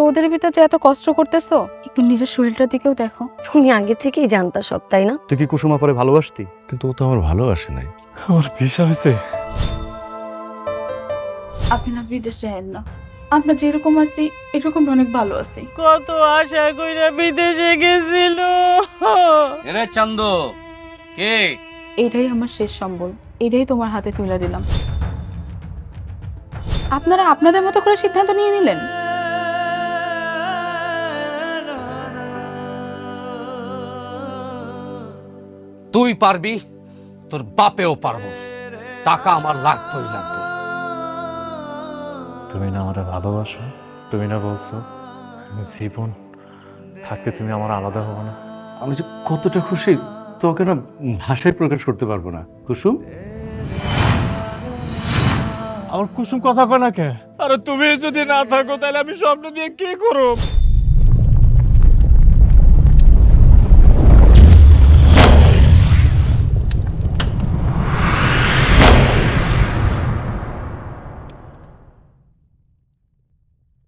ওদের ভিতর যে এত কষ্ট করতেছো, একটু নিজের শরীরটার দিকেও দেখো। তুমি আগে থেকেই জানতা সব, তাই না? তুই কি কুসুমা পরে ভালোবাসতি? কিন্তু ও তো আমার ভালোবাসে নাই। আমার ভিসা হয়েছে। আপনি না বিদেশ যায়েন না, আমরা যেরকম আছি এরকম অনেক ভালো আছি। কত আশা কইরা বিদেশে গেছিল। এরে চান্দ কে? এটাই আমার শেষ সম্বল, এটাই তোমার হাতে তুলে দিলাম। আপনারা আপনাদের মতো করে সিদ্ধান্ত নিয়ে নিলেন। তুই পারবি, তোর বাপেও পারবো। টাকা আমার লাগবেই লাগবে। তুমি না আমার ভালোবাসো, তুমি না বলছো জীবন থাকতে তুমি আমার আলাদা হবে না। আমি যে কতটা খুশি তোকে না ভাষায় প্রকাশ করতে পারবো না। কুসুম, আমার কুসুম কথা কয় না কে? আরে তুমি যদি না থাকো তাহলে আমি স্বপ্ন দিয়ে কি করব?